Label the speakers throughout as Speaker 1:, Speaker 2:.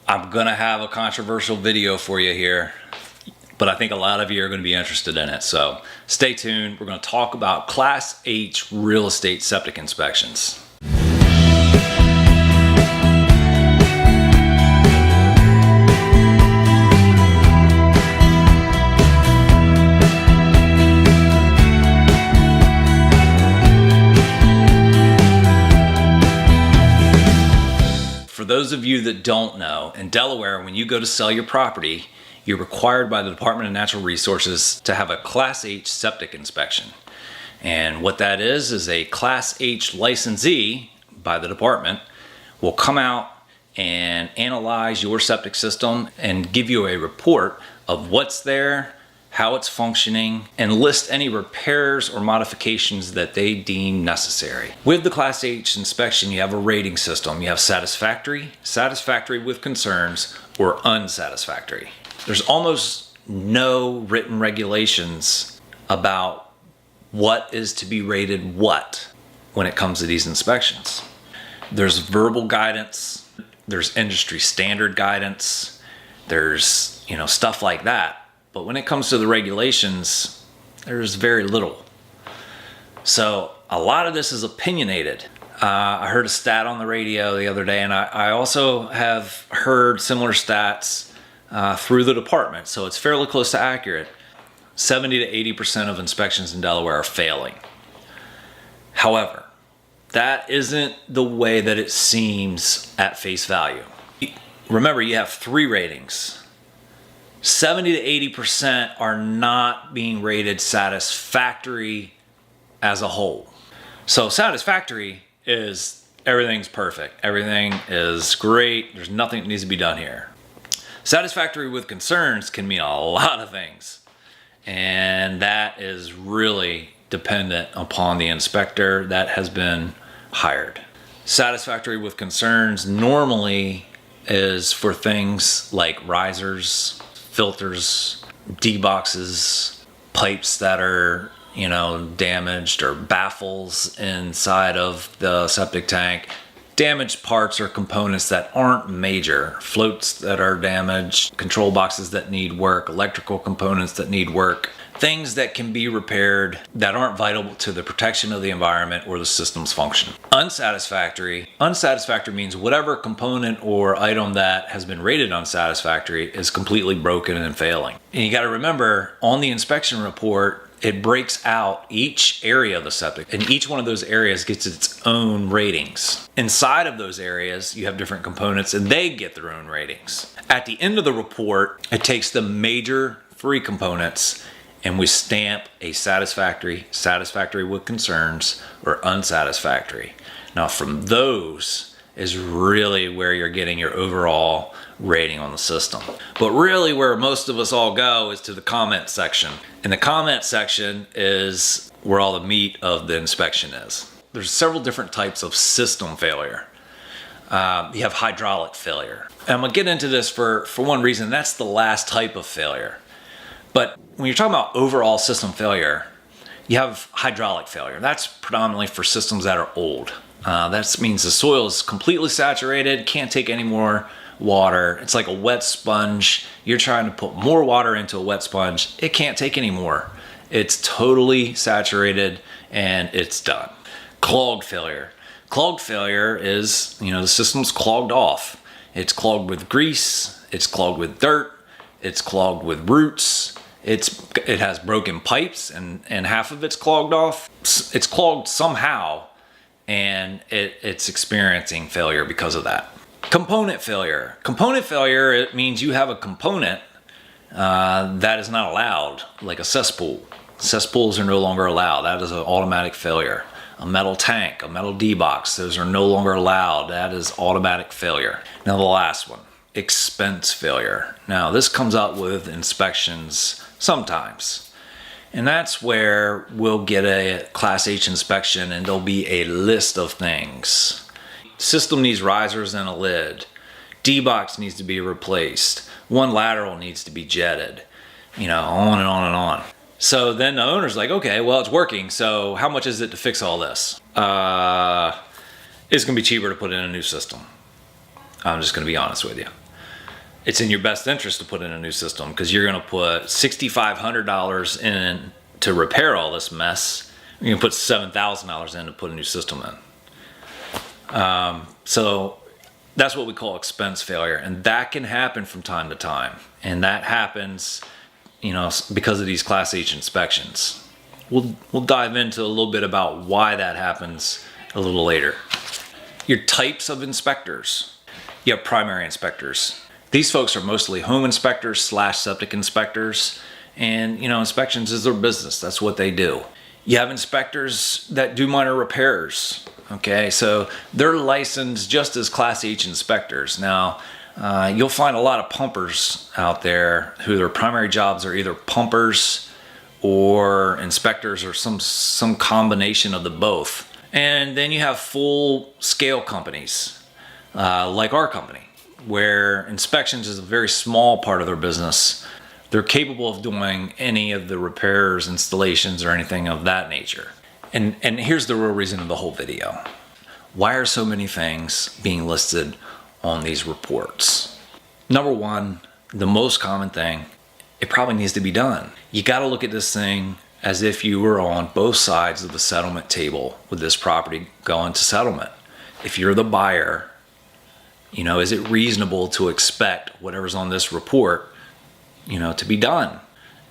Speaker 1: I'm gonna have a controversial video for you here, but I think a lot of you are gonna be interested in it. So stay tuned. We're gonna talk about Class H real estate septic inspections. For those of you that don't know, in Delaware, when you go to sell your property, you're required by the Department of Natural Resources to have a Class H septic inspection. And what that is a Class H licensee by the department will come out and analyze your septic system and give you a report of what's there, how it's functioning, and list any repairs or modifications that they deem necessary. With the Class H inspection, you have a rating system. You have satisfactory, satisfactory with concerns, or unsatisfactory. There's almost no written regulations about what is to be rated what when it comes to these inspections. There's verbal guidance, there's industry standard guidance, there's stuff like that. But when it comes to the regulations, there's very little. So a lot of this is opinionated. I heard a stat on the radio the other day, and I also have heard similar stats through the department, so it's fairly close to accurate. 70 to 80% of inspections in Delaware are failing. However, that isn't the way that it seems at face value. Remember, you have 3 ratings. 70 to 80% are not being rated satisfactory as a whole. So satisfactory is everything's perfect. Everything is great. There's nothing that needs to be done here. Satisfactory with concerns can mean a lot of things. And that is really dependent upon the inspector that has been hired. Satisfactory with concerns normally is for things like risers, filters, D-boxes, pipes that are, damaged, or baffles inside of the septic tank, damaged parts or components that aren't major, floats that are damaged, control boxes that need work, electrical components that need work, things that can be repaired that aren't vital to the protection of the environment or the system's function. Unsatisfactory means whatever component or item that has been rated unsatisfactory is completely broken and failing. And you got to remember, on the inspection report, it breaks out each area of the septic, and each one of those areas gets its own ratings. Inside of those areas, you have different components, and they get their own ratings. At the end of the report, it takes the major 3 components, and we stamp a satisfactory, satisfactory with concerns, or unsatisfactory. Now from those is really where you're getting your overall rating on the system. But really where most of us all go is to the comment section. And the comment section is where all the meat of the inspection is. There's several different types of system failure. You have hydraulic failure. And I'm gonna get into this for one reason. That's the last type of failure. But when you're talking about overall system failure, you have hydraulic failure. That's predominantly for systems that are old. That means the soil is completely saturated, can't take any more water. It's like a wet sponge. You're trying to put more water into a wet sponge. It can't take any more. It's totally saturated and it's done. Clogged failure. Clogged failure is, the system's clogged off. It's clogged with grease. It's clogged with dirt. It's clogged with roots. It has broken pipes and half of it's clogged off. It's clogged somehow, and it's experiencing failure because of that. Component failure. Component failure, it means you have a component that is not allowed, like a cesspool. Cesspools are no longer allowed. That is an automatic failure. A metal tank, a metal D-box, those are no longer allowed. That is automatic failure. Now the last one, expense failure. Now this comes up with inspections sometimes. And that's where we'll get a Class H inspection and there'll be a list of things. System needs risers and a lid. D-box needs to be replaced. One lateral needs to be jetted. On and on and on. So then the owner's like, okay, well, it's working. So how much is it to fix all this? It's gonna be cheaper to put in a new system. I'm just gonna be honest with you. it's in your best interest to put in a new system, because you're going to put $6,500 in to repair all this mess. You're going to put $7,000 in to put a new system in. So that's what we call expense failure, and that can happen from time to time. And that happens, because of these Class H inspections. We'll dive into a little bit about why that happens a little later. Your types of inspectors. You have primary inspectors. These folks are mostly home inspectors / septic inspectors, and inspections is their business. That's what they do. You have inspectors that do minor repairs. Okay, so they're licensed just as Class H inspectors. Now, you'll find a lot of pumpers out there who their primary jobs are either pumpers or inspectors or some combination of the both. And then you have full-scale companies like our company, where inspections is a very small part of their business. They're capable of doing any of the repairs, installations, or anything of that nature. And here's the real reason of the whole video. Why are so many things being listed on these reports? Number one, the most common thing, it probably needs to be done. You got to look at this thing as if you were on both sides of the settlement table with this property going to settlement. If you're the buyer, is it reasonable to expect whatever's on this report, to be done?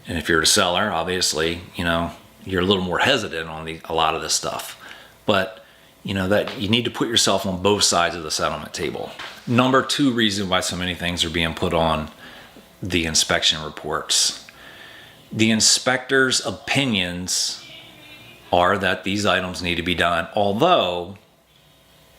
Speaker 1: And if you're the seller, obviously, you're a little more hesitant on a lot of this stuff. But, that you need to put yourself on both sides of the settlement table. Number two reason why so many things are being put on the inspection reports. The inspector's opinions are that these items need to be done, although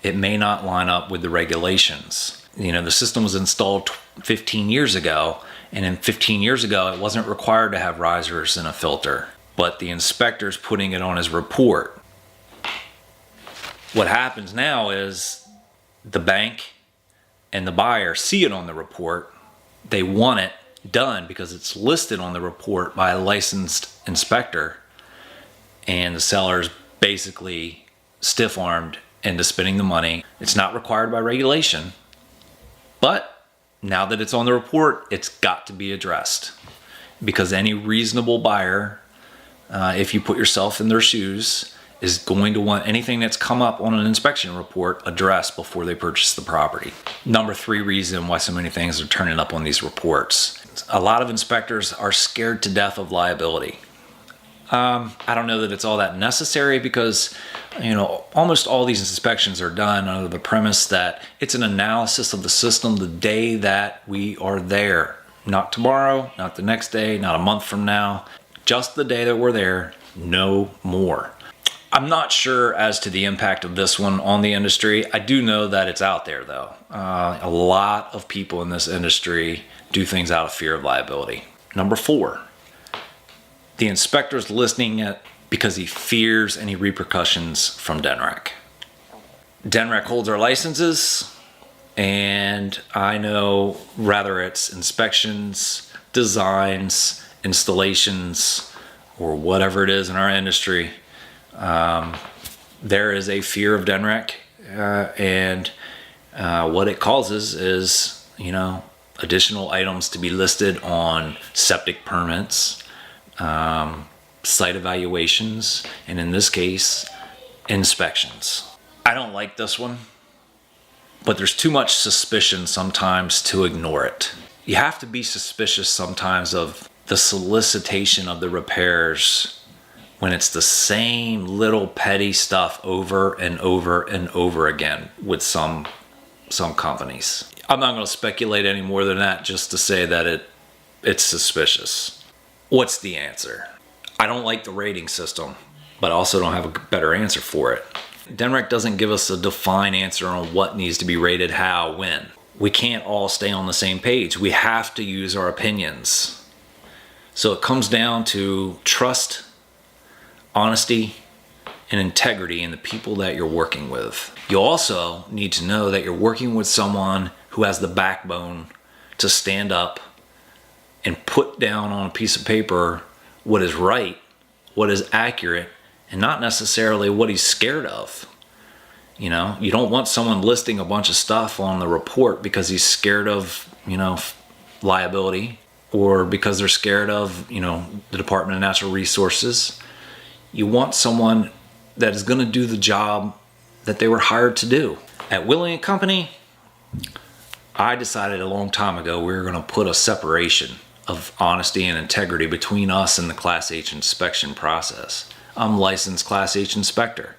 Speaker 1: it may not line up with the regulations. The system was installed 15 years ago, and in 15 years ago, it wasn't required to have risers and a filter, but the inspector's putting it on his report. What happens now is the bank and the buyer see it on the report. They want it done because it's listed on the report by a licensed inspector, and the seller's basically stiff-armed into spending the money. It's not required by regulation, but now that it's on the report, it's got to be addressed, because any reasonable buyer, if you put yourself in their shoes, is going to want anything that's come up on an inspection report addressed before they purchase the property. Number three reason why so many things are turning up on these reports. A lot of inspectors are scared to death of liability. I don't know that it's all that necessary, because almost all these inspections are done under the premise that it's an analysis of the system the day that we are there. Not tomorrow, not the next day, not a month from now, just the day that we're there, no more. I'm not sure as to the impact of this one on the industry. I do know that it's out there, though. A lot of people in this industry do things out of fear of liability. Number four, the inspector's listing it because he fears any repercussions from DNREC. DNREC holds our licenses, and I know whether it's inspections, designs, installations, or whatever it is in our industry, there is a fear of DNREC, and what it causes is, additional items to be listed on septic permits, site evaluations, and in this case, inspections. I don't like this one, but there's too much suspicion sometimes to ignore it. You have to be suspicious sometimes of the solicitation of the repairs when it's the same little petty stuff over and over and over again with some companies. I'm not going to speculate any more than that, just to say that it's suspicious. What's the answer? I don't like the rating system, but I also don't have a better answer for it. DNREC doesn't give us a defined answer on what needs to be rated, how, when. We can't all stay on the same page. We have to use our opinions. So it comes down to trust, honesty, and integrity in the people that you're working with. You also need to know that you're working with someone who has the backbone to stand up and put down on a piece of paper what is right, what is accurate, and not necessarily what he's scared of. You don't want someone listing a bunch of stuff on the report because he's scared of, liability or because they're scared of, the Department of Natural Resources. You want someone that is going to do the job that they were hired to do. At Willey & Company, I decided a long time ago we were going to put a separation of honesty and integrity between us and the Class H inspection process. I'm a licensed Class H inspector.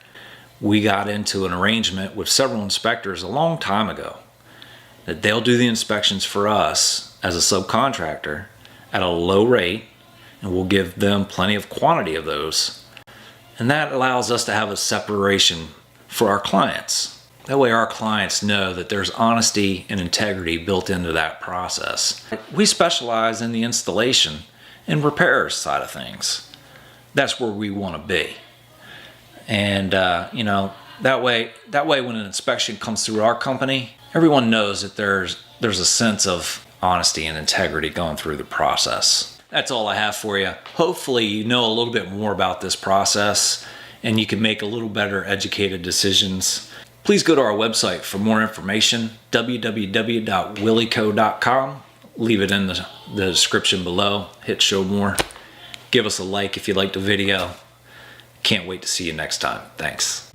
Speaker 1: We got into an arrangement with several inspectors a long time ago that they'll do the inspections for us as a subcontractor at a low rate, and we'll give them plenty of quantity of those. And that allows us to have a separation for our clients. That way our clients know that there's honesty and integrity built into that process. We specialize in the installation and repair side of things. That's where we want to be. And that way when an inspection comes through our company, everyone knows that there's a sense of honesty and integrity going through the process. That's all I have for you. Hopefully you know a little bit more about this process and you can make a little better educated decisions. Please go to our website for more information, www.willeyco.com. Leave it in the description below. Hit show more. Give us a like if you liked the video. Can't wait to see you next time. Thanks.